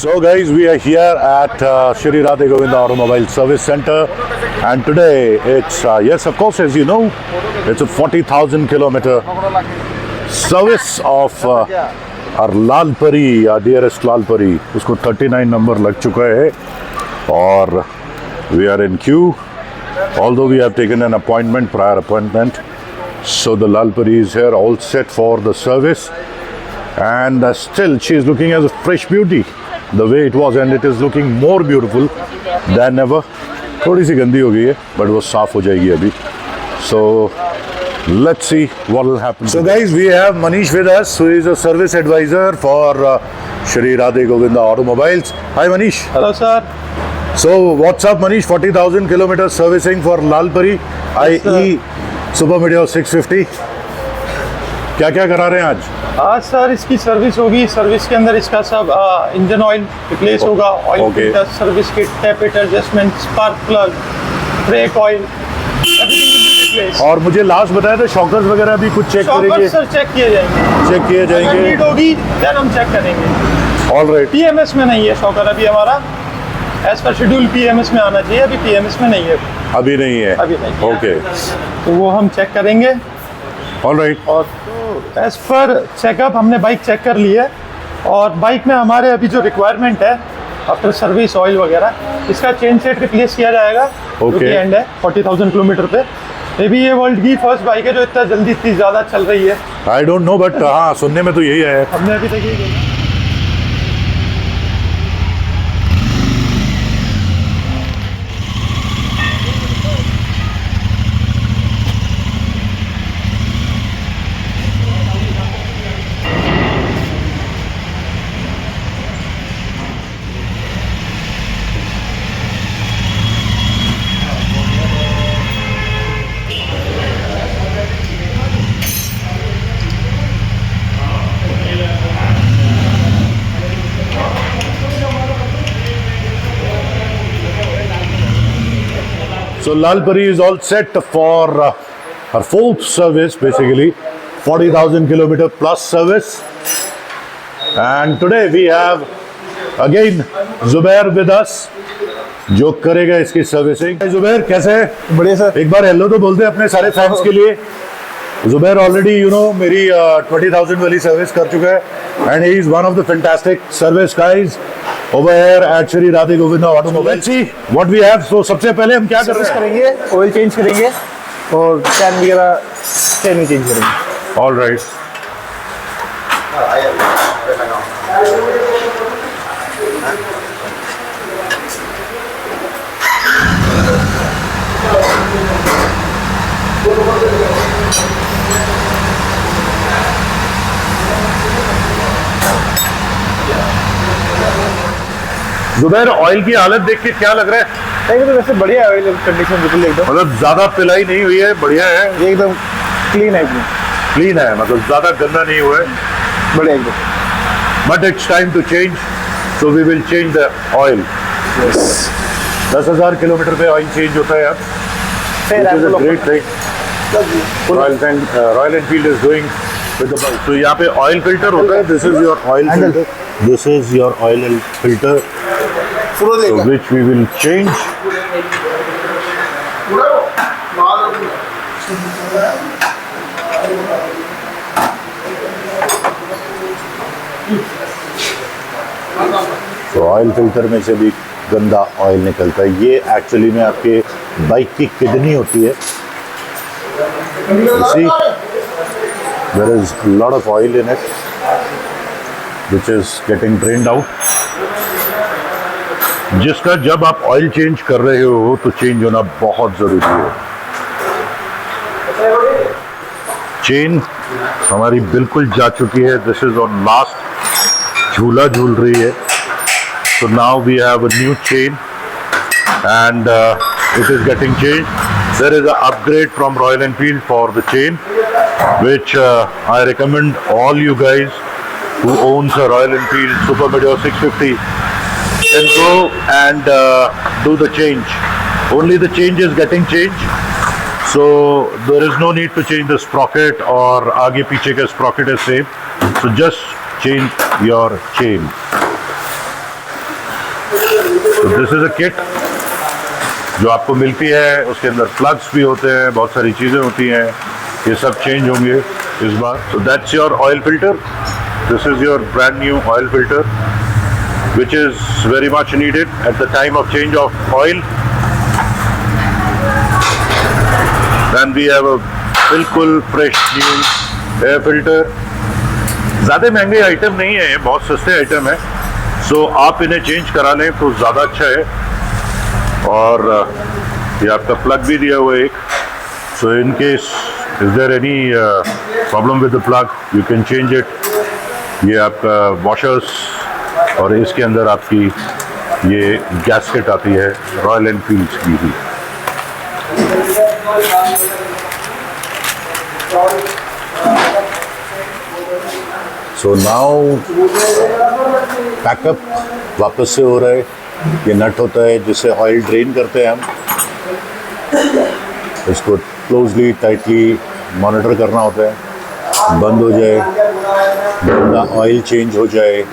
So guys, we are here at Shri Radhe Govinda Automobile Service Center, and today it's yes, of course, as you know, it's a 40,000 kilometer service of our Lalpari, our dearest Lalpari. उसको 39 number लग चुका है और we are in queue. Although we have taken an appointment, prior appointment, so the Lalpari is here, all set for the service, and still she is looking as a fresh beauty. The way it was, and it is looking more beautiful than ever. थोड़ी सी गंदी हो गई है, but वो साफ हो जाएगी अभी. So let's see what will happen. So guys, we have Manish with us, who is a service advisor for Shri Radhe Govinda Automobiles. Hi Manish. Hello sir. So what's up Manish? 40,000 kilometers servicing for Lalpari IE Super Meteor 650. क्या क्या करा रहे हैं आज? आज sir इसकी service होगी. Service के अंदर इसका सब इंजन ऑयल रिप्लेस होगा, oil filter, service kit, tape adjustment, spark plug, brake oil, everything. और मुझे लास्ट बताया था शॉकर्स वगैरह भी कुछ चेक करेंगे. सर चेक किए जाएंगे. चेक किए जाएंगे. नीड होगी देन हम चेक करेंगे. ऑलराइट. पीएमएस में नहीं है शॉकर अभी हमारा. एज पर शेड्यूल पीएमएस में आना चाहिए. अभी पीएमएस में नहीं है. अभी नहीं है. अभी नहीं है. ओके. तो वो हम चेक करेंगे. ऑलराइट. और एज पर चेकअप हमने बाइक चेक कर ली है, और बाइक में हमारे अभी जो रिक्वायरमेंट है आफ्टर सर्विस ऑयल वगैरह, इसका चेन सेट रिप्लेस किया जाएगा. ओके. एंड है 40,000 किलोमीटर पे. मे बी ये वर्ल्ड की फर्स्ट बाइक है जो इतना जल्दी इतनी ज़्यादा चल रही है. आई डोंट नो, बट हाँ सुनने में तो यही है. हमने अभी तक ये So Lalpari is all set for her fourth service, basically 40,000 kilometer plus service. And today we have again Zubair with us, जो करेगा इसकी सर्विसिंग. जुबैर कैसे है? बढ़िया सर. एक बार हेलो तो बोलते हैं अपने सारे फैंस के लिए. जुबैर ऑलरेडी मेरी 20,000 वाली सर्विस कर चुका है, and he is one of the fantastic service guys over here at Shri Radhe Govinda Automobile. Let's see what we have. So सबसे पहले हम क्या कर रहे हैं? करेंगे, ऑयल चेंज करेंगे और चैन वगैरह चेन भी चेंज करेंगे. All right. जुबैर, ऑयल की हालत देख के क्या लग रहा है? तो वैसे बढ़िया है ऑयल कंडीशन, बिल्कुल एकदम मतलब ज्यादा पिलाई नहीं हुई है, बढ़िया है, ये एकदम क्लीन है. क्लीन है, मतलब ज्यादा गंदा नहीं हुआ है, बढ़िया एकदम. But it's time to change, so we will change the oil. 10,000 kilometre पे ऑयल चेंज होता है अब. Great thing Royal Enfield is doing with the bike. तो यहाँ पे ऑयल फिल्टर होता है. This is your oil filter. This is your oil filter, so which we will change. तो ऑयल फिल्टर में से भी गंदा ऑयल निकलता है. ये एक्चुअली में आपके बाइक की किडनी होती है. See, there is a lot of oil in it, which is getting drained out. जिसका जब आप ऑयल चेंज कर रहे हो तो चेंज होना बहुत जरूरी है. चेन हमारी बिल्कुल जा चुकी है. This is on last. झूला झूल रही है. So now we have a new chain, and it is getting changed. There is an upgrade from Royal Enfield for the chain, which I recommend all you guys who owns a Royal Enfield Super Meteor 650 can go and do the change. Only the change is getting changed, so there is no need to change the sprocket, और आगे पीछे का sprocket is same. So just change your chain. तो this is a kit जो आपको मिलती है, उसके अंदर प्लग्स भी होते हैं, बहुत सारी चीज़ें होती हैं, ये सब चेंज होंगे इस बार. So that's your oil filter. This is your brand new oil filter, which is very much needed at the time of change of oil. Then we have a बिल्कुल फ्रेश न्यू एयर फिल्टर. ज़्यादा महंगे item नहीं है, बहुत सस्ते item है. सो आप इन्हें चेंज करा लें तो ज़्यादा अच्छा है. और ये आपका प्लग भी दिया हुआ है एक. So in case is there any problem with the plug, you can change it. ये आपका वॉशर्स, और इसके अंदर आपकी ये गैस्केट आती है रॉयल एनफील्ड की ही. सो नाउ पैकअप वापस से हो रहा है. ये नट होता है जिससे ऑयल ड्रेन करते हैं हम. इसको क्लोजली टाइटली मॉनिटर करना होता है, बंद हो जाए, गंदा ऑयल चेंज हो जाए.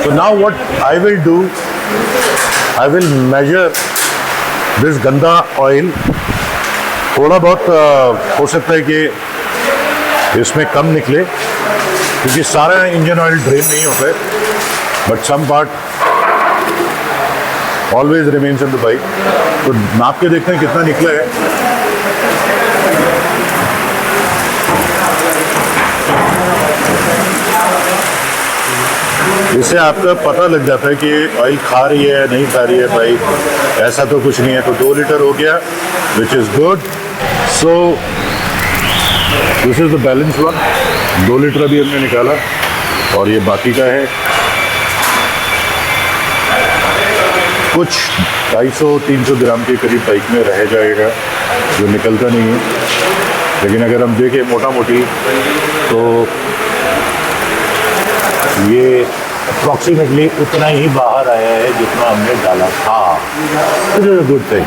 So now what I will do, I will measure this गंदा ऑयल. थोड़ा बहुत हो सकता है कि इसमें कम निकले क्योंकि सारा इंजन ऑयल ड्रेन नहीं होता है, but some part always remains in the bike. तो नाप के देखते हैं कितना निकला है. इससे आपका पता लग जाता है कि ऑयल खा रही है नहीं खा रही है बाइक. ऐसा तो कुछ नहीं है. तो 2 लीटर हो गया, which is good. So this is the balance one. 2 litre अभी हमने निकाला और ये बाकी का है. कुछ 250-300 ग्राम के करीब बाइक में रह जाएगा जो निकलता नहीं है. लेकिन अगर हम देखें मोटा मोटी तो ये अप्रॉक्सीमेटली उतना ही बाहर आया है जितना हमने डाला था. It is a good thing.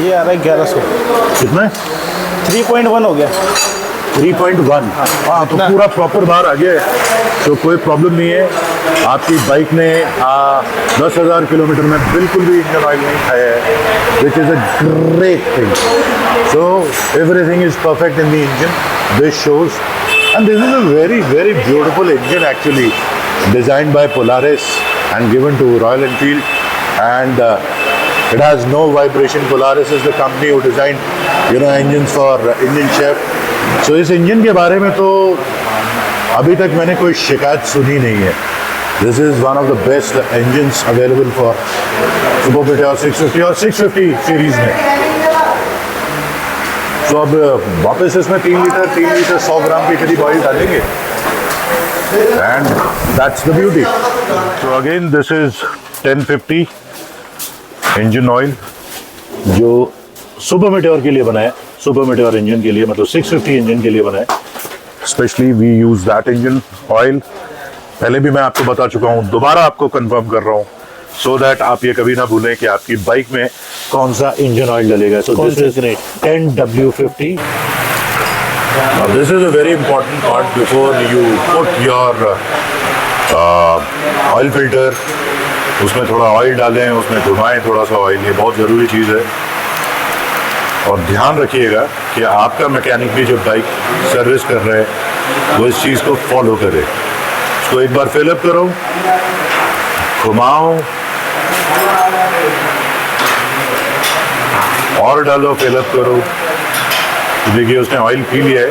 ये आ रहा है 1100. कितना है? 3.1 हो गया. 3.1. हाँ, तो पूरा प्रॉपर बाहर आ गया है. तो कोई प्रॉब्लम नहीं है. आपकी बाइक ने 10,000 किलोमीटर में बिल्कुल भी इंजन ऑयल नहीं खाया है, which is a great thing. So everything is perfect in the engine. This shows. And this is a very, very beautiful engine actually, designed by Polaris and given to Royal Enfield. And it has no vibration. Polaris is the company who designed, engines for Indian Chef. So इस engine के बारे में तो अभी तक मैंने कोई शिकायत सुनी नहीं है. This is one of the best engines available for Super Meteor 650 और 650 सीरीज में. तो अब वापस इसमें 3 लीटर 100 ग्राम के करीब ऑयल डालेंगे. And that's the beauty. So again this is 1050 engine oil जो सुपर मेटेओर के लिए बना है. सुपर मेटेओर इंजन के लिए, मतलब 650 इंजन के लिए बना है. Specially we use that engine oil. पहले भी मैं आपको बता चुका हूँ, दोबारा आपको कंफर्म कर रहा हूँ, सो दैट आप ये कभी ना भूलें कि आपकी बाइक में कौन सा इंजन ऑयल डलेगा. So this is 10W50. This is a very important part before you put your oil filter. उसमें थोड़ा ऑयल डालें, उसमें घुमाएं थोड़ा सा ऑयल. ये बहुत ज़रूरी चीज़ है. और ध्यान रखिएगा कि आपका मैकेनिक भी जब बाइक सर्विस कर रहा है वो इस चीज़ को फॉलो करे. इसको एक बार फिलअप करो, घुमाओ और डालो, फिलअप करो. तो देखिए उसने ऑयल पी लिया है.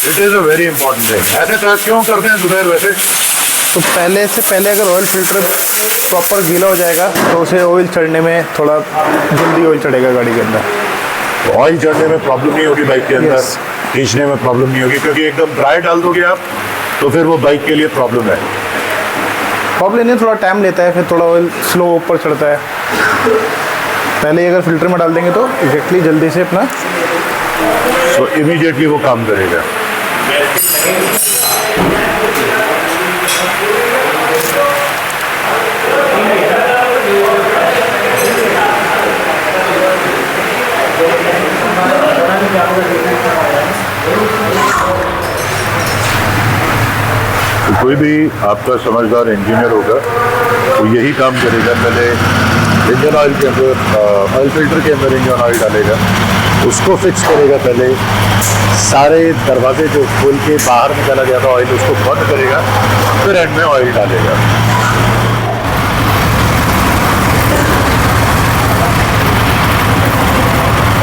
It is a very important thing. ऐसा क्यों करते हैं जुबैर वैसे? तो पहले अगर ऑयल फिल्टर प्रॉपर गीला हो जाएगा तो उसे ऑयल चढ़ने में थोड़ा जल्दी ऑयल चढ़ेगा गाड़ी के अंदर. ऑयल चढ़ने में प्रॉब्लम नहीं होगी बाइक के अंदर. खींचने में प्रॉब्लम नहीं होगी क्योंकि एकदम ड्राई डाल दोगे आप तो फिर वो बाइक के लिए प्रॉब्लम है. प्रॉब्लम नहीं, थोड़ा टाइम लेता है, फिर थोड़ा ऑयल स्लो ऊपर चढ़ता है. पहले ही अगर फिल्टर में डाल देंगे तो एग्जैक्टली जल्दी से अपना सो इमीडिएटली वो काम करेगा. तो कोई भी आपका समझदार इंजीनियर होगा वो यही काम करेगा। पहले इंजन ऑयल के अंदर ऑयल फिल्टर के अंदर इंजन ऑयल डालेगा, उसको फिक्स करेगा। पहले सारे दरवाजे जो खोल के बाहर निकाला गया था ऑयल उसको बंद करेगा, फिर एंड में ऑयल डालेगा।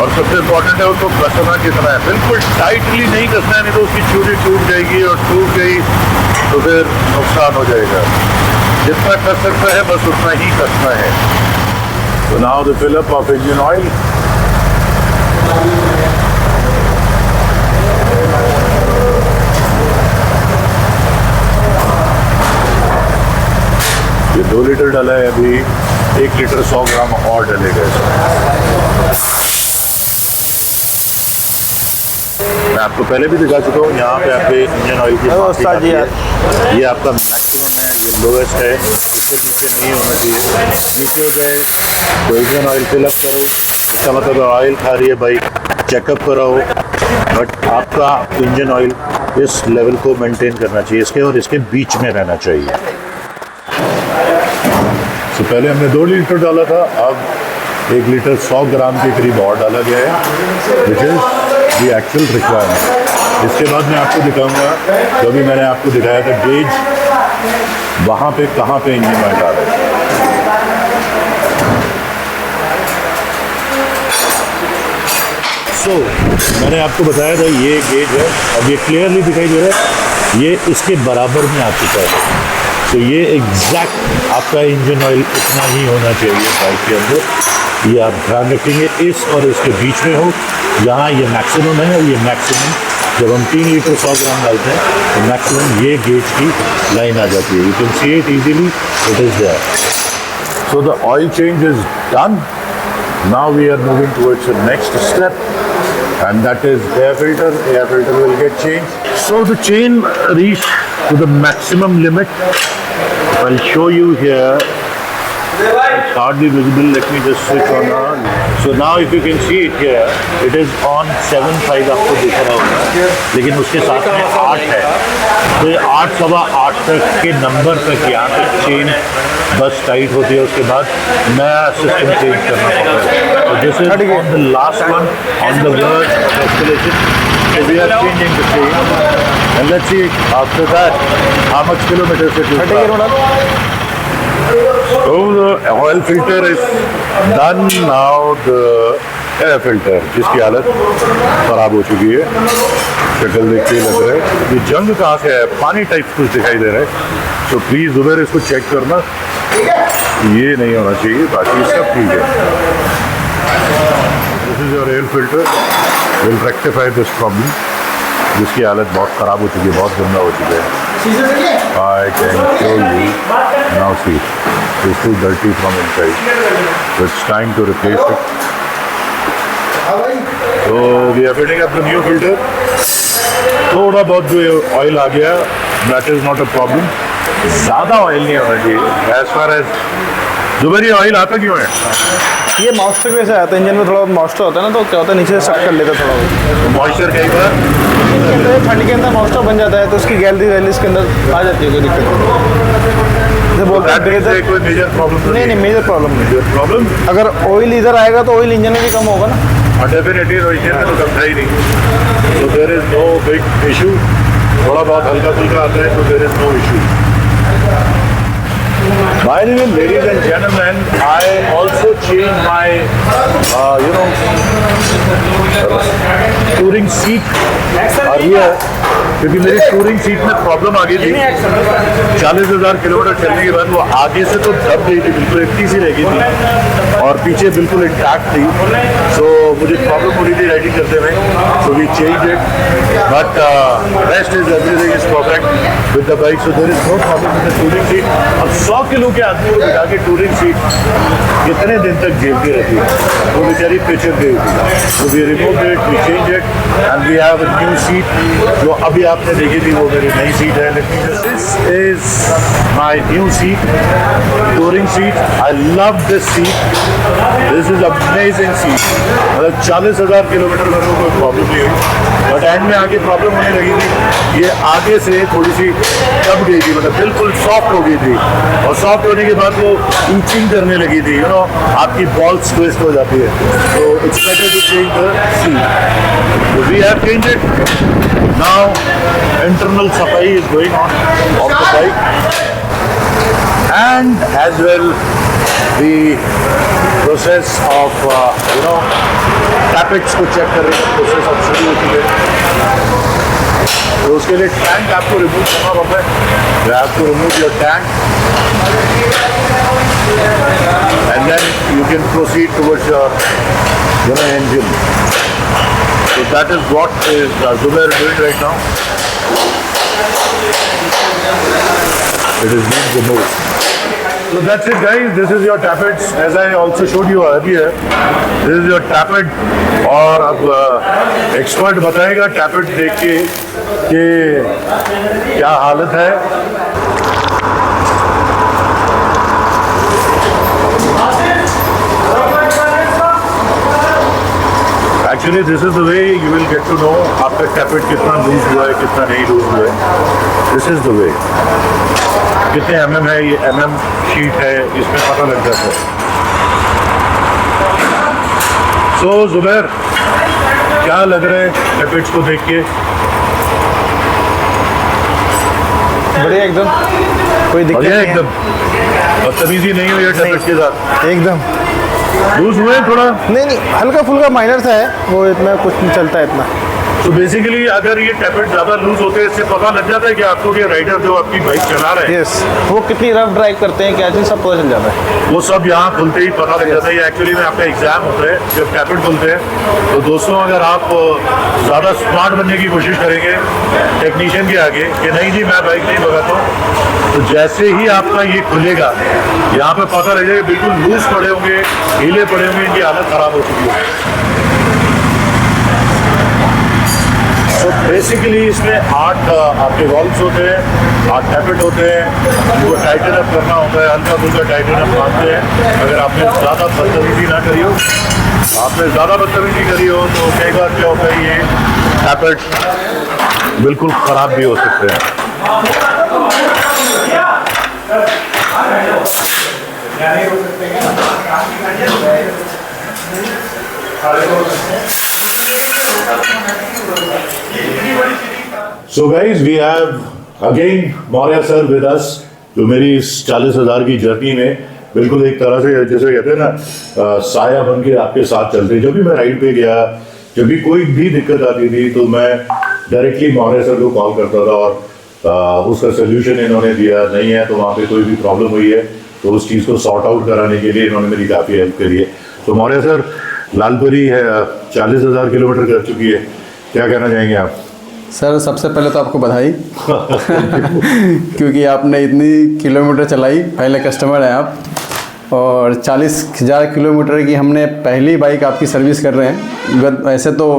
और सबसे इम्पोर्टेंट है उसको कसना कितना है, बिल्कुल टाइटली नहीं कसना है, नहीं तो उसकी चूड़ी टूट जाएगी और टूट गई तो फिर नुकसान हो जाएगा। जितना कस सकता है बस उतना ही कसना है। तो now the fill up of engine oil. ये 2 लीटर डाला है, अभी 1 लीटर 100 ग्राम और डलेगा इसमें। मैं आपको पहले भी दिखा चुका हूँ, यहाँ पे आपके इंजन ऑयल की मात्रा आती है। ये आपका मैक्सिमम है, ये लोएस्ट है, इससे नीचे नहीं होना चाहिए। नीचे हो जाए तो इंजन ऑयल फिलअप करो, इसका मतलब ऑयल खा रही है बाइक, चेकअप कराओ। बट आपका इंजन ऑयल इस लेवल को मेंटेन करना चाहिए, इसके और इसके बीच में रहना चाहिए। तो पहले हमने 2 लीटर डाला था, अब 1 लीटर 100 ग्राम के करीब और डाला गया है, which is the actual requirement. इसके बाद मैं आपको दिखाऊंगा जो भी मैंने आपको दिखाया था गेज, वहाँ पे कहाँ पे इंजन ऑयल डाल रहा है। मैंने आपको बताया था ये गेज है, अब ये क्लियरली दिखाई दे रहा है, ये इसके बराबर में आ चुका है। तो ये एग्जैक्ट आपका इंजन ऑयल इतना ही होना चाहिए बाइक के अंदर। ये आप ध्यान रखेंगे इस और इसके बीच में हो, यहाँ ये मैक्सिमम है और ये मैक्सिमम जब हम 3 लीटर 100 ग्राम डालते हैं तो मैक्सिमम ये गेज की लाइन आ जाती है। You can see it easily, it is there. So the oil change is done. Now we are moving towards the next step and that is air filter. Air filter will get changed. So the chain reached to the maximum limit. I'll show you here. It's hardly visible. Let me just switch on. So now if you can see it here, it is on 7.5 आपको दिख रहा होगा, लेकिन उसके साथ में 8 है। तो ये 8 सवा 8 तक के नंबर तक यहाँ तक चेन बस टाइट होती है, उसके बाद नया सिस्टम चेंज करना पड़ता है। तो this is on the last one on the verge of escalation. So we are changing the chain and let's see after that how much kilometers it will travel. So the oil filter is done. Now the air filter जिसकी हालत खराब हो चुकी है, शक्ल देख के लग रहा है ये जंग कहाँ से है, पानी टाइप कुछ दिखाई दे रहा है। तो प्लीज़ उधर इसको चेक करना, ये नहीं होना चाहिए, बाकी सब ठीक है। This is your air filter, will rectify this problem जिसकी हालत बहुत ख़राब हो चुकी है, बहुत गंदा हो चुका है। I can show you now. See, it's too dirty from inside, so it's time to replace it. So we are fitting up the new filter. थोड़ा बहुत जो ऑयल आ गया, that is not a problem. ज़्यादा oil नहीं होना चाहिए। As far as Zuber ये oil आता क्यों है? ये मॉइस्चर की वजह से आता है, इंजन में थोड़ा मॉइस्चर होता है ना, तो क्या होता है नीचे से सक कर लेता है थोड़ा बहुत। मॉइस्चर कई बार ठंड के अंदर मॉइस्चर बन जाता है तो उसकी गैलरी वैली इसके अंदर आ जाती है, कोई दिक्कत नहीं। जैसे बोलते हैं ब्रेजर, कोई मेजर प्रॉब्लम नहीं मेजर प्रॉब्लम नहीं। प्रॉब्लम अगर ऑयल इधर आएगा तो ऑयल इंजन में भी कम होगा ना। डेफिनेटली इंजन में तो कम था ही नहीं। तो there is no big issue, थोड़ा बहुत हल्का फुल्का आता है तो there is no issue. By the way, ladies and gentlemen, I also changed my, touring seat earlier, क्योंकि मेरी टूरिंग सीट में प्रॉब्लम आ गई थी। 40,000 किलोमीटर चलने के बाद वो आगे से तो दब गई थी, बिल्कुल इतनी सी रह गई थी और पीछे बिल्कुल इंटैक्ट थी। सो मुझे प्रॉब्लम हो रही थी राइडिंग करते हुए, so we change it, but rest is everything is perfect with the bike, so there is no problem with the touring seat. अब 100 किलो के आदमी को बिठा के टूरिंग सीट कितने दिन तक झेलती रहती है, वो बेचारी पिचर गई थी। So we remove it, we change it and we have a new seat जो अभी आपने देखी थी वो मेरी नई सीट है। This is my new seat, touring seat. I love this seat, this is amazing seat. मतलब 40,000 किलोमीटर मेरे को कोई प्रॉब्लम नहीं हुई, बट एंड में आगे प्रॉब्लम होने लगी थी। ये आगे से थोड़ी सी दब गई थी, मतलब बिल्कुल सॉफ्ट हो गई थी, और सॉफ्ट होने के बाद वो ईचिंग करने लगी थी, यू नो, आपकी बॉल्स ट्विस्ट हो जाती है। तो it's better to change the seat. We have change it now. Internal safai is going on of the bike, and as well the process of tappets को check करने का process अब शुरू होती है। तो उसके लिए टैंक आपको रिमूव करना पड़ता है। You have to remove your tank and then you can proceed towards your engine. So that is what is Zubair doing right now. It is being removed. So that's it, guys. This is your tappets. As I also showed you earlier, this is your tappet. और अब expert बताएगा tappet देख के कि क्या हालत है। Actually, this is the way you will get to know आपका tappet कितना लूज हुआ है, कितना नहीं लूज हुआ है। This is the way. कितने mm है, ये mm शीट है, इसमें पता लग जाता है। So जुबैर, क्या लग रहा है tappets को देख के? बढ़िया एकदम, कोई दिक्कत नहीं है एकदम बदतमीजी नहीं हुई है tappets के साथ? एकदम। लूज हुए हैं थोड़ा? नहीं, हल्का फुल्का माइनर सा है, वो इतना कुछ नहीं चलता है इतना। तो बेसिकली अगर ये टैपेट ज़्यादा लूज होते हैं, इससे पता लग जाता है कि आपको कि राइडर जो आपकी बाइक चला रहे हैं, यस, वो कितनी रफ ड्राइव करते हैं, क्या चीज़ सब पता चल जाता है। वो सब यहाँ खुलते ही पता लग जाता है। ये एक्चुअली में आपका एग्जाम होता है जब टैपेट खुलते हैं। तो दोस्तों, अगर आप ज़्यादा स्मार्ट बनने की कोशिश करेंगे टेक्नीशियन के आगे कि नहीं जी मैं बाइक नहीं भगाता हूँ, तो जैसे ही आपका ये खुलेगा, यहाँ पे पता लग जाएगा बिल्कुल लूज पड़े होंगे, ढीले पड़े होंगे, इनकी हालत ख़राब हो चुकी है। तो बेसिकली इसमें 8 आपके वॉल्व्स होते हैं, 8 टैपेट होते हैं, उनको टाइटन अप करना होता है, हल्का फुल्का टाइटन अप मारते हैं। अगर आपने ज़्यादा बदतमीजी ना करी हो, तो कई बार क्या होता है, ये टैपेट बिल्कुल ख़राब भी हो सकते हैं। So guys, we have again Maurya sir with us, जो मेरी इस 40,000 की जर्नी में बिल्कुल एक तरह से जैसे कहते हैं ना साया बन के आपके साथ चलते। जब भी मैं राइड पे गया, जब भी कोई भी दिक्कत आती थी, तो मैं डायरेक्टली मौर्य सर को कॉल करता था और उसका सोल्यूशन इन्होंने दिया। नहीं है तो वहाँ पे कोई भी प्रॉब्लम हुई है तो उस चीज़ को सॉर्ट आउट कराने के लिए इन्होंने मेरी काफ़ी हेल्प करी है। तो मौर्य सर, लालपरी है 40,000 किलोमीटर कर चुकी है, क्या कहना चाहेंगे आप? सर सबसे पहले तो आपको बधाई क्योंकि आपने इतनी किलोमीटर चलाई, पहले कस्टमर हैं आप, और 40,000 किलोमीटर की हमने पहली बाइक आपकी सर्विस कर रहे हैं। वैसे तो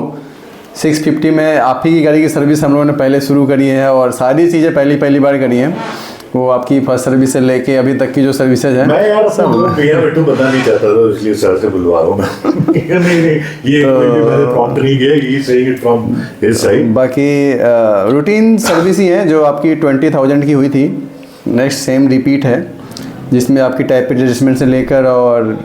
650 में आप ही की गाड़ी की सर्विस हम लोगों ने पहले शुरू करी है और सारी चीज़ें पहली बार करी हैं। वो आपकी फर्स्ट सर्विस से लेके अभी तक की जो सर्विसेज है, मैं यार सब भैया बेटू बता नहीं चाहता था, इसलिए सर से बुलवा रहा हूँ मैं। नहीं, ये कोई भी मैंने प्रॉम्प्ट नहीं किया, he saying it from his side. बाकी रूटीन सर्विस ही है जो आपकी 20,000 की हुई थी, नेक्स्ट सेम रिपीट है, जिसमें आपकी टाइप एडजस्टमेंट से लेकर और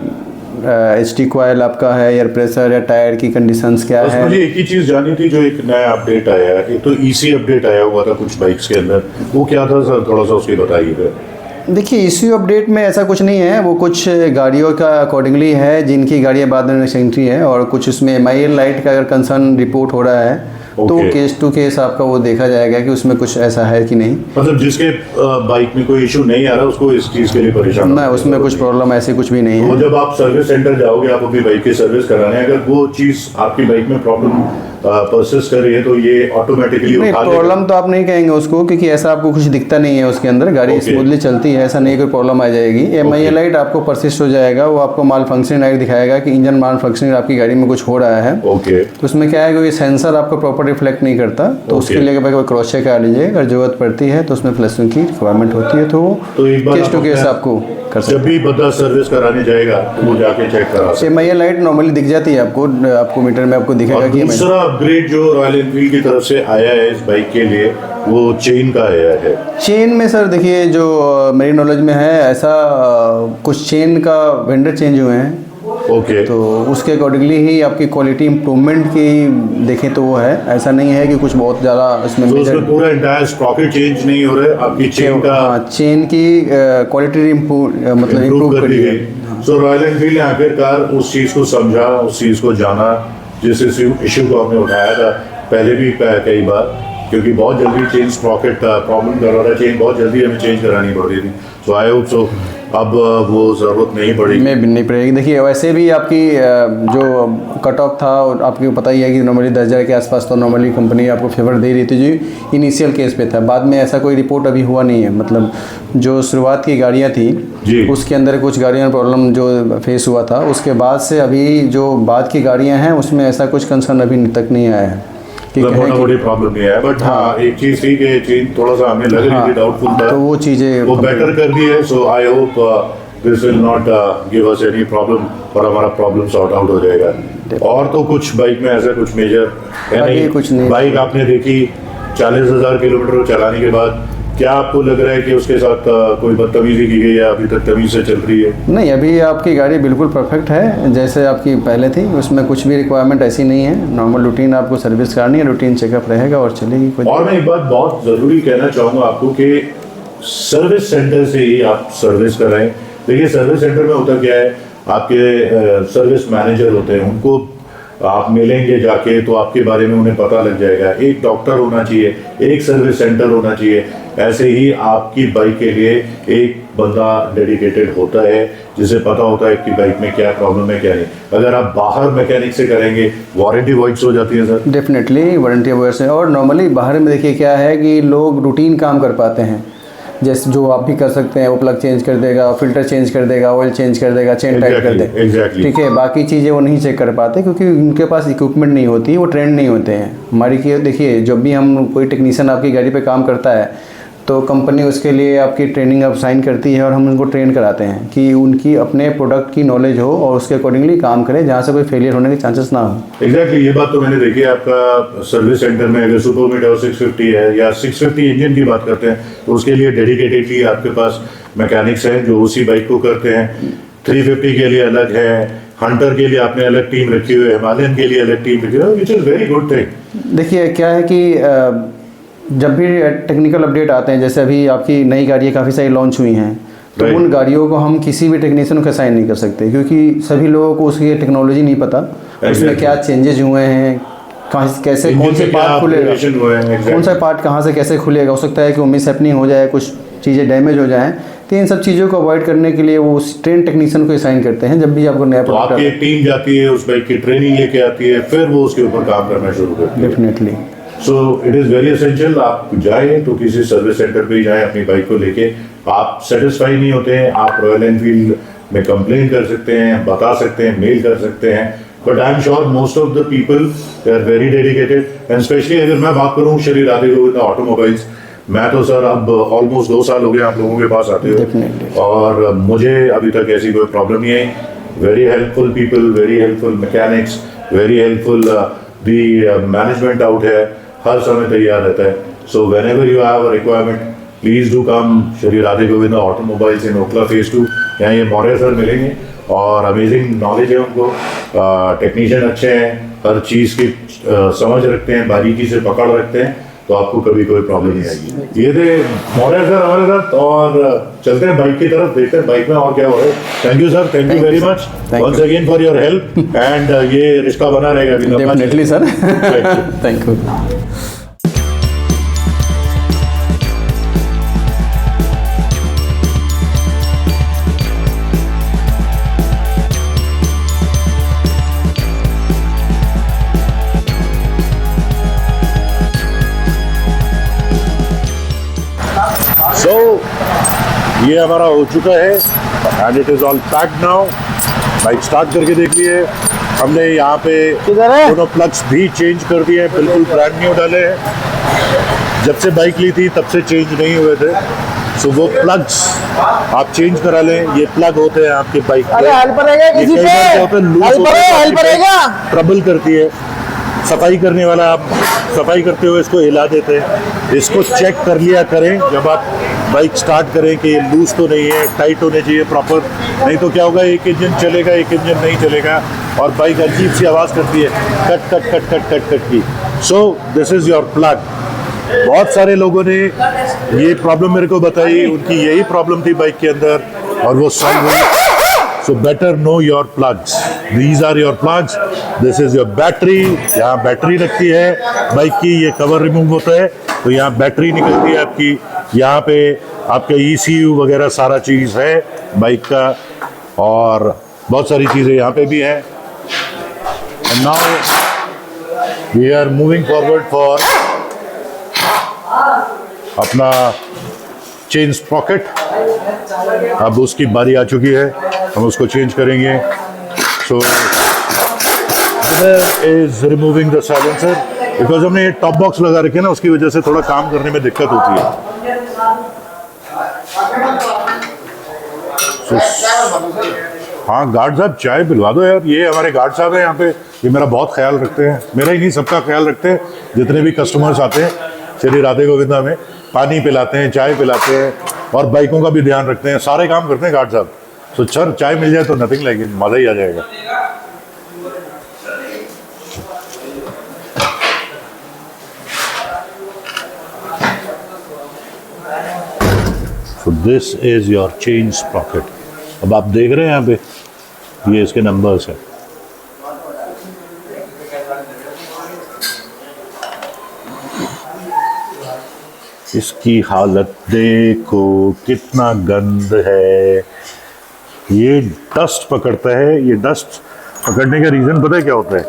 HT कॉइल आपका है, एयर प्रेशर या टायर की कंडीशंस क्या है। मुझे एक ही चीज़ जानी थी, जो एक नया अपडेट आया है, एक तो EC अपडेट आया हुआ था कुछ बाइक्स के अंदर, वो क्या था सर, थोड़ा सा उसकी बताइएगा। देखिए ECU अपडेट में ऐसा कुछ नहीं है, वो कुछ गाड़ियों का अकॉर्डिंगली है जिनकी गाड़ियाँ बाद में सेंट्री है, और कुछ उसमें MIL लाइट का अगर कंसर्न रिपोर्ट हो रहा है तो केस टू केस आपका वो देखा जाएगा कि उसमें कुछ ऐसा है कि नहीं। मतलब जिसके बाइक में कोई इशू नहीं आ रहा उसको इस चीज़ के लिए परेशान ना, उसमें कुछ प्रॉब्लम ऐसी कुछ भी नहीं है। तो जब आप सर्विस सेंटर जाओगे, आप अपनी बाइक की सर्विस कराने, अगर वो चीज़ आपकी बाइक में प्रॉब्लम परसिस्ट कर रही है तो ये ऑटोमेटिकली नहीं, उठा लेगा। प्रॉब्लम तो आप नहीं कहेंगे उसको, क्योंकि ऐसा आपको कुछ दिखता नहीं है उसके अंदर, गाड़ी Okay. स्मूथली चलती है, ऐसा नहीं कोई प्रॉब्लम आ जाएगी। MIA लाइट आपको परसिस्ट हो जाएगा, वो आपको माल फंक्शनिंग लाइट दिखाएगा कि इंजन माल फंक्शनिंग आपकी गाड़ी में कुछ हो रहा है। ओके तो उसमें क्या है कि ये सेंसर आपको प्रॉपर रिफ्लेक्ट नहीं करता, तो उसके लिए भाई क्रॉस चेक आ लीजिए, अगर जरूरत पड़ती है तो उसमें फ्लैशिंग की रिक्वायरमेंट होती है, तो एक बार केस टू आप केस अपना- आपको कर सकते जब भी बंदा सर्विस कराने जाएगा तो वो जाके चेक करा सकता हैं। MIA लाइट नॉर्मली दिख जाती है आपको मीटर में आपको है। दिखेगा और कि दूसरा अपग्रेड जो रॉयल एनफील्ड की तरफ से आया है इस बाइक के लिए वो चेन का आया है। चेन में सर देखिए, जो मेरी नॉलेज में है ऐसा कुछ चेन का वेंडर चेंज हुए हैं, ओके तो उसके अकॉर्डिंगली ही आपकी क्वालिटी इंप्रूवमेंट की देखें तो वो है, ऐसा नहीं है कि कुछ बहुत ज़्यादा इसमें तो मेजर। उसमें पूरा इंटायर स्प्रॉकेट चेंज नहीं हो रहा है, आपकी चेन का हाँ, चेन की क्वालिटी मतलब इम्प्रूव इम्प्रूव कर कर दी दी गई। है। सो रॉयल एनफील्ड ने आखिरकार उस चीज़ को समझा, उस चीज़ को जाना, जिस इशू को हमने उठाया था पहले भी कई बार, क्योंकि बहुत जल्दी चेन स्प्रॉकेट का प्रॉब्लम कर रहा था, चेन बहुत जल्दी हमें चेंज करानी पड़ रही थी। सो आई होप सो अब वो ज़रूरत नहीं पड़ेगी। में भी नहीं पड़ेगी। देखिए वैसे भी आपकी जो कट ऑफ था, और आपको पता ही है कि नॉर्मली 10,000 के आसपास तो नॉर्मली कंपनी आपको फेवर दे रही थी जो इनिशियल केस पे था। बाद में ऐसा कोई रिपोर्ट अभी हुआ नहीं है, मतलब जो शुरुआत की गाड़ियाँ थी जी। उसके अंदर कुछ गाड़ियों में प्रॉब्लम जो फेस हुआ था, उसके बाद से अभी जो बाद की गाड़ियाँ हैं उसमें ऐसा कुछ कंसर्न अभी तक नहीं आया है। मतलब मोटा मोटी प्रॉब्लम नहीं है, बट हाँ एक चीज़ थी कि चेन थोड़ा सा हमें लग रही थी डाउटफुल था, तो वो चीज़ें वो बेटर कर दी है। So I hope this will not give us any problem और हमारा प्रॉब्लम सॉर्ट आउट हो जाएगा। और तो कुछ बाइक में ऐसा कुछ मेजर है बाकी नहीं। कुछ नहीं। बाइक आपने देखी 40,000 किलोमीटर चलाने के बाद, क्या आपको लग रहा है कि उसके साथ कोई बदतमीजी की गई है, अभी तक तमीज से चल रही है? नहीं, अभी आपकी गाड़ी बिल्कुल परफेक्ट है जैसे आपकी पहले थी, उसमें कुछ भी रिक्वायरमेंट ऐसी नहीं है। नॉर्मल रूटीन आपको सर्विस करनी है, रूटीन चेकअप रहेगा और चलेगी कोई। और मैं एक बात बहुत ज़रूरी कहना चाहूँगा आपको कि सर्विस सेंटर से ही आप सर्विस कराएं। देखिए सर्विस सेंटर में होता क्या है, आपके सर्विस मैनेजर होते हैं, उनको आप मिलेंगे जाके तो आपके बारे में उन्हें पता लग जाएगा। एक डॉक्टर होना चाहिए, एक सर्विस सेंटर होना चाहिए। ऐसे ही आपकी बाइक के लिए एक बंदा डेडिकेटेड होता है जिसे पता होता है कि बाइक में क्या प्रॉब्लम है क्या नहीं। अगर आप बाहर मैकेनिक से करेंगे वारंटी वॉइड्स हो जाती है सर। डेफिनेटली वारंटी अवेयर्स है। और नॉर्मली बाहर में देखिए क्या है कि लोग रूटीन काम कर पाते हैं, जैसे जो आप भी कर सकते हैं, वो प्लग चेंज कर देगा, फिल्टर चेंज कर देगा, ऑयल चेंज कर देगा, चेन टाइट कर देगा। एग्जैक्टली ठीक है, बाकी चीज़ें वो नहीं चेक कर पाते क्योंकि उनके पास इक्विपमेंट नहीं होती, वो ट्रेंड नहीं होते हैं। हमारी की देखिए, जब भी हम कोई टेक्नीशियन आपकी गाड़ी पे काम करता है तो कंपनी उसके लिए आपकी ट्रेनिंग अब साइन करती है और हम उनको ट्रेन कराते हैं कि उनकी अपने प्रोडक्ट की नॉलेज हो और उसके अकॉर्डिंगली काम करें, जहाँ से कोई फेलियर होने के चांसेस ना हो। एग्जैक्टली ये बात तो मैंने देखी है। आपका सर्विस सेंटर में अगर सुपर मीटर 650 है या 650 इंजन की बात करते हैं तो उसके लिए डेडिकेटेडली आपके पास मैकेनिक्स हैं जो उसी बाइक को करते हैं। 350 के लिए अलग है, हंटर के लिए आपने अलग टीम रखी हुई है, हिमालयन के लिए अलग टीम रखी हुई है, which is very good thing. देखिए क्या है कि जब भी टेक्निकल अपडेट आते हैं, जैसे अभी आपकी नई गाड़ियाँ काफ़ी सारी लॉन्च हुई हैं, तो Right. उन गाड़ियों को हम किसी भी टेक्नीशियन को असाइन नहीं कर सकते क्योंकि सभी लोगों को उसकी टेक्नोलॉजी नहीं पता, उसमें Exactly. क्या चेंजेस हुए हैं, कहाँ कैसे Engine कौन से में क्या पार्ट खुलेगा, upgradation हुए हैं, exactly. कौन सा पार्ट कहाँ से कैसे खुलेगा। हो सकता है कि वो मिस हैपनिंग हो जाए, कुछ चीज़ें डैमेज हो जाएँ, तो इन सब चीज़ों को अवॉइड करने के लिए वो ट्रेन टेक्नीशियन को असाइन करते हैं जब भी आपको नया तो प्रोडक्ट आपकी एक टीम जाती है, उस बाइक की ट्रेनिंग लेके आती है, फिर वो उसके ऊपर काम करना शुरू करती है। Definitely. So it is very essential आप जाएं तो किसी सर्विस सेंटर पे ही जाएं अपनी बाइक को लेके। आप सेटिस्फाई नहीं होते हैं, आप रॉयल एनफील्ड में कंप्लेन कर सकते हैं, बता सकते हैं, मेल कर सकते हैं, but I am sure most of the people they are very dedicated. And specially अगर मैं बात करूँ श्री राधे गोविंद ऑटोमोबाइल्स, मैं तो सर अब ऑलमोस्ट 2 साल हो गए आप लोगों के पास आते Definitely. हो और मुझे अभी तक ऐसी कोई प्रॉब्लम नहीं आई। Very helpful people, very helpful mechanics, very helpful the management out है, हर समय तैयार रहता है। So whenever you have a requirement please do come Shri Radhe Govind automobiles in Okhla phase 2। यहाँ ये मौर्य सर मिलेंगे और अमेजिंग नॉलेज है उनको, टेक्नीशियन अच्छे हैं, हर चीज़ की समझ रखते हैं, बारीकी से पकड़ रखते हैं, तो आपको कभी कोई प्रॉब्लम नहीं आएगी। ये थे मौर्य सर हमारे साथ और चलते हैं बाइक की तरफ, देखते हैं बाइक में और क्या हो रहा है। Thank you sir, thank you very much once again for your help and ये रिश्ता बना रहेगा। Definitely sir, thank you. So ये हमारा हो चुका है and it is all packed now. Bike start करके देख लिए हमने। यहाँ पे किधर है? दोनों प्लग्स भी चेंज कर दिए हैं, बिल्कुल ब्रांड न्यू डाले हैं। जब से बाइक ली थी तब से चेंज नहीं हुए थे। सो वो प्लग्स आप चेंज करा लें। ये प्लग होते हैं आपके बाइक अरे हेल्पर है किसी पे? ट्रबल करती है। सफाई करने वाला आप सफाई करते हुए इसको हिला देते हैं। इसको चेक कर लिया करें जब आप बाइक स्टार्ट करें कि ये लूज तो नहीं है, टाइट होने चाहिए प्रॉपर। नहीं तो क्या होगा, एक इंजन चलेगा एक इंजन नहीं चलेगा और बाइक अजीब सी आवाज़ करती है, cut cut cut cut cut cut की। So this is your plug. बहुत सारे लोगों ने ये प्रॉब्लम मेरे को बताई, उनकी यही प्रॉब्लम थी बाइक के अंदर और वो सॉल्व हुई। So better know your plugs. These are your plugs. This is your battery. यहाँ बैटरी रखती है बाइक की, ये कवर रिमूव होता है तो यहाँ बैटरी निकलती है आपकी। यहाँ पे आपका ECU वगैरह सारा चीज़ है बाइक का और बहुत सारी चीज़ें यहाँ पे भी हैं। And now we are moving forward for अपना चेन स्प्रॉकेट। अब उसकी बारी आ चुकी है, हम उसको चेंज करेंगे। So is removing the silencer because हमने ये टॉप बॉक्स लगा रखे ना, उसकी वजह से थोड़ा काम करने में दिक्कत होती है। So, हाँ गार्ड साहब चाय पिलवा दो यार। ये हमारे गार्ड साहब हैं यहाँ पे, ये मेरा बहुत ख्याल रखते हैं। मेरा ही नहीं सबका ख्याल रखते हैं। जितने भी कस्टमर्स आते हैं श्री राधे गोविंदा में, पानी पिलाते हैं, चाय पिलाते हैं और बाइकों का भी ध्यान रखते हैं। सारे काम करते हैं गार्ड साहब। तो सर चाय मिल जाए तो नथिंग लाइक इट, मज़ा ही आ जाएगा। सो this is your chain Sprocket. अब आप देख रहे हैं यहाँ पे ये इसके नंबर्स हैं। इसकी हालत देखो कितना गंद है। ये डस्ट पकड़ता है। ये डस्ट पकड़ने का रीज़न पता है क्या होता है?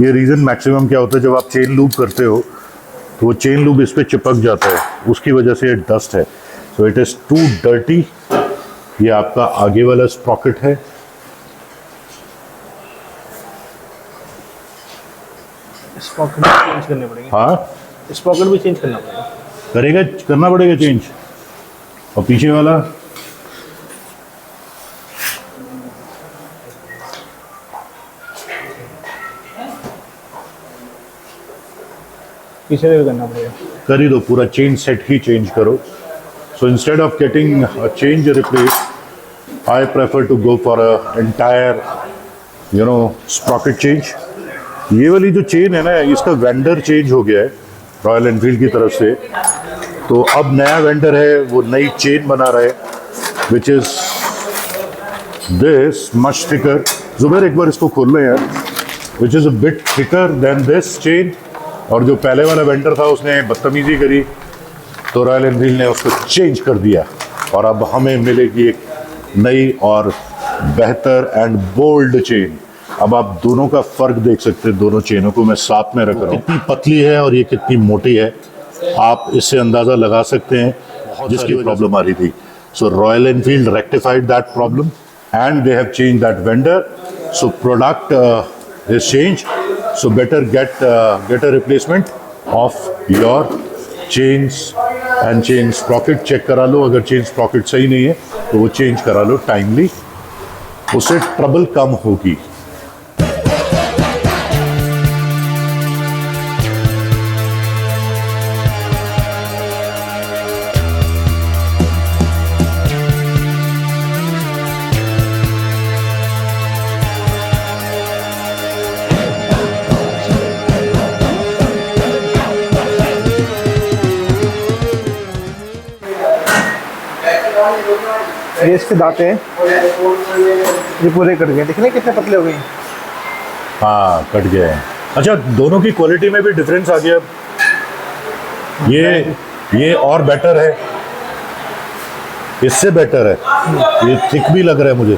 ये रीज़न मैक्सिमम क्या होता है, जब आप चेन लूप करते हो तो वो चेन लूप इस पर चिपक जाता है, उसकी वजह से ये डस्ट है। So it is too dirty. ये आपका आगे वाला स्प्रॉकेट है। स्प्रॉकेट भी चेंज करने पड़ेंगे। हाँ स्प्रॉकेट भी चेंज करना पड़ेगा। करना पड़ेगा चेंज। और पीछे वाला पीछे भी करना पड़ेगा। कर ही दो, पूरा चेन सेट ही चेंज करो। So instead of getting a change replace, I prefer to go for a entire sprocket change. ये वाली जो चेन है ना, इसका वेंडर चेंज हो गया है रॉयल एनफील्ड की तरफ से। तो अब नया वेंडर है, वो नई चेन बना रहा है which is this much thicker. Zubair एक बार इसको खोल लो यार। Which is a bit thicker than this chain. और जो पहले वाला वेंडर था उसने बदतमीजी करी तो रॉयल एनफील्ड ने उसको चेंज कर दिया और अब हमें मिलेगी एक नई और बेहतर एंड बोल्ड चेन। अब आप दोनों का फ़र्क देख सकते हैं। दोनों चेनों को मैं साथ में रख रहा हूँ। कितनी पतली है और ये कितनी मोटी है, आप इससे अंदाज़ा लगा सकते हैं जिसकी प्रॉब्लम आ रही थी। So Royal Enfield rectified that problem and they have change that vendor. So product is change. So better get a replacement of your chains and chain sprocket. Check करा लो, अगर चेन स्प्रॉकेट सही नहीं है तो वो चेंज करा लो timely, उससे ट्रबल कम होगी। ये इसके दांत हैं, ये पूरे कट गए। देखने कितने पतले हो गए। हाँ कट गए हैं। अच्छा, दोनों की क्वालिटी में भी डिफरेंस आ गया। ये और बेटर है, इससे बेटर है। ये थिक भी लग रहा है मुझे।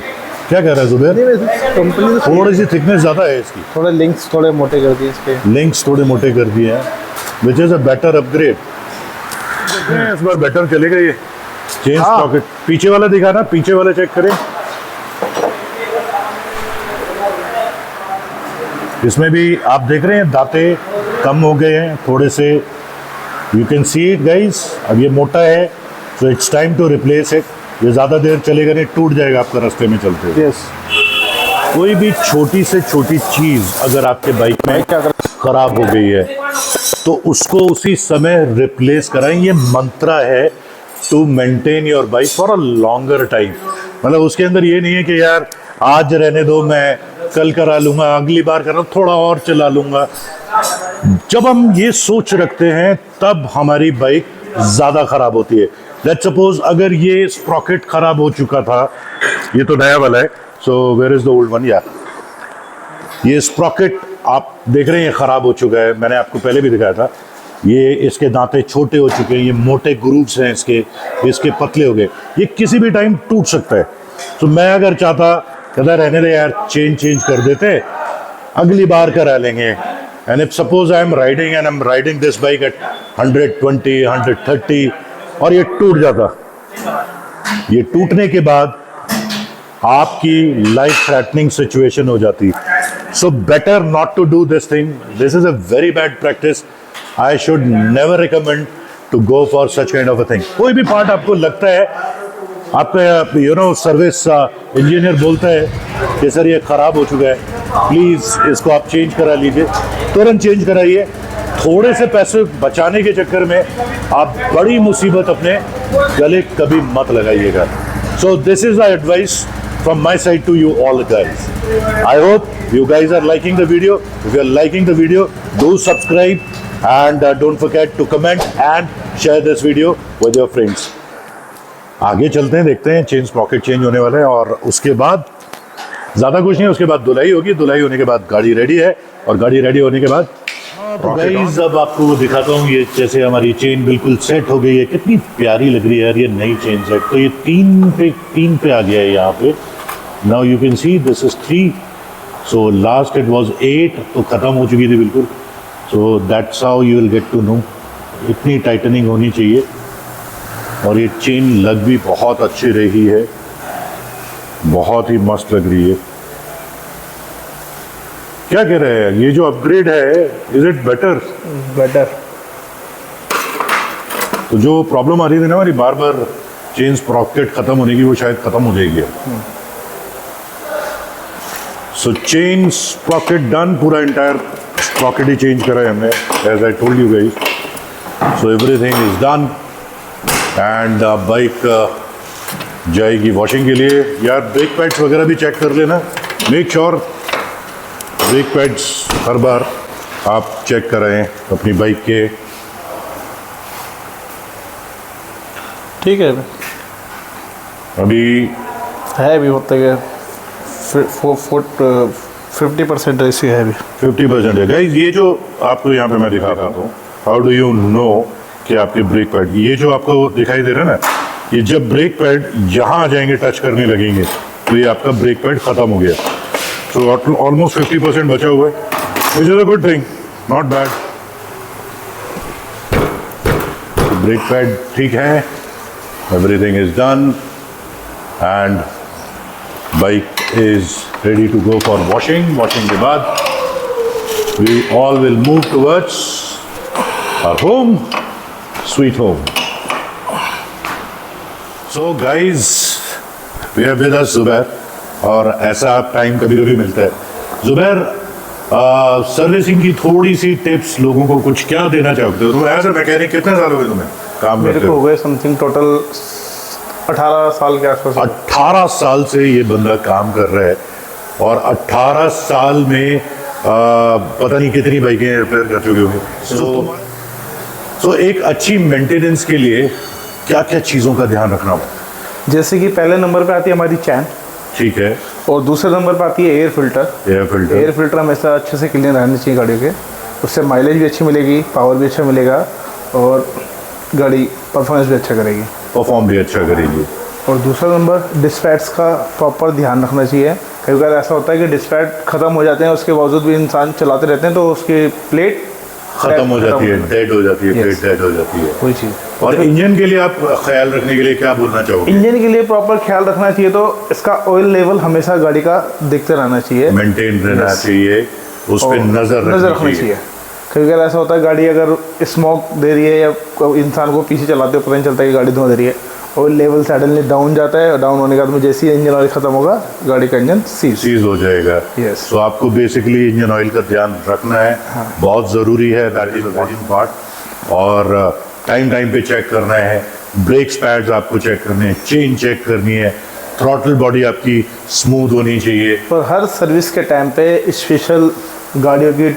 क्या कह रहा है जुबैर? कंपनी थोड़ी सी थिकनेस ज़्यादा है इसकी। थोड़े लिंक्स थोड़े मोटे कर दिए इसके। लिंक्स थोड़े मोटे कर दिए हैं which is a better upgrade. इस बार बेटर चलेगा ये। चेन हाँ। स्प्रॉकेट पीछे वाला दिखा ना, पीछे वाला चेक करें। इसमें भी आप देख रहे हैं दांते कम हो गए हैं थोड़े से, you can see it guys. अब ये मोटा है, so it's time to replace it. ये ज़्यादा देर चलेगा नहीं, टूट जाएगा आपका रास्ते में चलते हुए। यस। कोई भी छोटी से छोटी चीज़ अगर आपके बाइक में खराब हो गई है तो उसको उसी समय रिप्लेस कराएं। ये मंत्रा है to maintain your bike for a longer time. मतलब उसके अंदर ये नहीं है कि यार आज रहने दो, मैं कल करा लूंगा, अगली बार करा थोड़ा और चला लूंगा। जब हम ये सोच रखते हैं तब हमारी बाइक ज़्यादा खराब होती है। लेट्स सपोज अगर ये स्प्रॉकेट खराब हो चुका था, ये तो नया वाला है, so where is the old one. या ये स्प्रॉकेट आप देख रहे हैं ये खराब हो चुका है, मैंने आपको पहले भी दिखाया था। ये इसके दांते छोटे हो चुके हैं, ये मोटे ग्रूव्स हैं इसके पतले हो गए, ये किसी भी टाइम टूट सकता है। तो मैं अगर चाहता कहता रहने दे यार, चेंज कर देते, अगली बार करा लेंगे। And if suppose I am riding this bike at 120 130 और ये टूट जाता, ये टूटने के बाद आपकी लाइफ थ्रेटनिंग सिचुएशन हो जाती। So better not to do this thing, this is a very bad practice. I should never recommend to go for such kind of a thing. कोई भी पार्ट आपको लगता है, आपका सर्विस इंजीनियर बोलता है कि सर ये खराब हो चुका है, प्लीज़ इसको आप चेंज करा लीजिए, तुरंत चेंज कराइए। थोड़े से पैसे बचाने के चक्कर में आप बड़ी मुसीबत अपने गले कभी मत लगाइएगा। सो this is the advice from my side to you all guys. I hope you guys are liking the video. If you are liking the video, do subscribe and don't forget to comment and share this video with your friends. आगे चलते हैं, देखते हैं। Chain Sprocket change होने वाला है और उसके बाद ज़्यादा कुछ नहीं, उसके बाद धुलाई होगी। धुलाई होने के बाद गाड़ी रेडी है और गाड़ी रेडी होने के बाद तो गाइस अब आपको वो दिखाता हूँ। ये जैसे हमारी चेन बिल्कुल सेट हो गई है, कितनी प्यारी लग रही है यार ये नई चेन सेट। तो ये तीन पे आ गया है यहाँ पे। Now you can see this is 3। So last it was 8, तो ख़त्म हो चुकी थी बिल्कुल। So that's how you will get to know. इतनी टाइटनिंग होनी चाहिए और ये चेन लग भी बहुत अच्छी रही है, बहुत ही मस्त लग रही है। क्या कह रहे हैं, ये जो अपग्रेड है इज इट बेटर? तो जो प्रॉब्लम आ रही थी ना हमारी बार बार चेन स्प्रॉकेट खत्म होने की, वो शायद खत्म हो जाएगी। सो चेन स्प्रॉकेट डन, पूरा इंटायर स्प्रॉकेट ही चेंज करा है हमने, as I told you guys. So everything is done and bike जाएगी वॉशिंग के लिए। यार ब्रेक पैड्स वगैरह भी चेक कर लेना, मेक श्योर ब्रेक पैड्स हर बार आप चेक कराएं अपनी बाइक के। ठीक है, अभी है भी होता है 50% ऐसी है अभी। 50% है गाइस। ये जो आपको यहाँ पे मैं दिखा रहा हूँ, हाउ डू यू नो कि आपके ब्रेक पैड, ये जो आपको दिखाई दे रहा है ना, ये जब ब्रेक पैड यहाँ आ जाएंगे, टच करने लगेंगे, तो ये आपका ब्रेक पैड खत्म हो गया। सो ऑलमोस्ट 50% बचा हुआ है, which is a good thing, not bad. Brake pad ठीक है, everything is done and bike is ready to go for washing के बाद we all will move towards our home, sweet home. So guys, we are with us Zubair, और ऐसा time कभी कभी मिलता है। जुबैर, सर्विसिंग की थोड़ी सी टिप्स लोगों को कुछ क्या देना चाहते हो? तुम एज अ मैकेनिक कितने साल हो गए तुम्हें काम मेरे करते को हो? हो गए समथिंग टोटल 18 साल के आसपास। 18 साल से ये बंदा काम कर रहा है और 18 साल में पता नहीं कितनी बाइकें रिपेयर कर चुके होंगे। तो एक अच्छी मेंटेनेंस के लिए क्या क्या चीज़ों का ध्यान रखना होगा? जैसे कि पहले नंबर पे आती है हमारी चैन, ठीक है, और दूसरे नंबर पे आती है एयर फिल्टर। एयर फिल्टर हमेशा अच्छे से क्लीन रहनी चाहिए गाड़ियों के, उससे माइलेज भी अच्छी मिलेगी, पावर भी अच्छा मिलेगा और गाड़ी परफॉर्मेंस भी अच्छा करेगी, परफॉर्म भी अच्छा करेगी। और दूसरा नंबर डिस्पैट्स का प्रॉपर ध्यान रखना चाहिए। कई बार ऐसा होता है कि डिस्पैट ख़त्म हो जाते हैं, उसके बावजूद भी इंसान चलाते रहते हैं तो उसकी प्लेट खत्म हो जाती है, डेड हो जाती है, Yes. पेट डेड हो जाती है। कोई चीज़। और इंजन के लिए आप ख्याल रखने के लिए क्या बोलना चाहोगे? इंजन के लिए प्रॉपर ख्याल रखना चाहिए, तो इसका ऑयल लेवल हमेशा गाड़ी का देखते रहना चाहिए, मेंटेन रहना Yes. चाहिए, उस पर और नजर रखनी रखनी चाहिए। कभी कभी ऐसा होता है गाड़ी अगर स्मोक दे रही है या कोई इंसान को पीछे चलाते हुए पता नहीं चलता कि गाड़ी धुआं दे रही है, ऑयल लेवल सडनली डाउन जाता है, और डाउन होने के बाद में जैसे ही इंजन ऑयल खत्म होगा गाड़ी का इंजन सीज हो जाएगा। Yes. तो आपको बेसिकली इंजन ऑयल का ध्यान रखना है, बहुत ज़रूरी है, दैट इज इम्पोर्टेंट पार्ट। और टाइम टाइम पे चेक करना है, ब्रेक्स पैड्स आपको चेक करने हैं, चेन चेक करनी है, थ्रॉटल बॉडी आपकी स्मूथ होनी चाहिए। और हर सर्विस के टाइम पे स्पेशल गाड़ियों की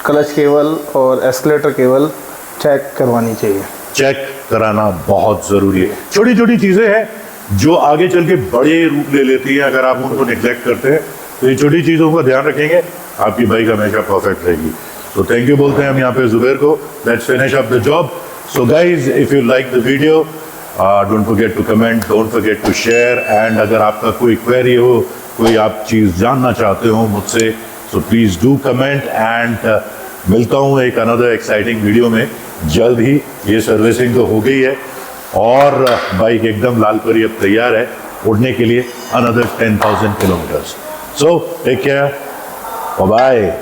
क्लच केबल और एस्केलेटर केबल चेक करवानी चाहिए। चेक कराना बहुत ज़रूरी है। छोटी छोटी चीज़ें हैं जो आगे चल के बड़े रूप ले लेती हैं, अगर आप उनको निगलेक्ट करते हैं तो ये छोटी चीज़ों का ध्यान रखेंगे, आपकी बाइक हमेशा परफेक्ट रहेगी। तो थैंक यू बोलते हैं हम यहाँ पे जुबैर को। Let's finish up the job. So guys, if you like the video, don't forget to comment, don't forget to share, and अगर आपका कोई क्वेरी हो, कोई आप चीज़ जानना चाहते हो मुझसे, so please do comment. And मिलता हूँ एक अनदर एक्साइटिंग वीडियो में जल्द ही। ये सर्विसिंग तो हो गई है और बाइक एकदम लाल परी अब तैयार है उड़ने के लिए another 10,000 kilometres. So take care, bye bye.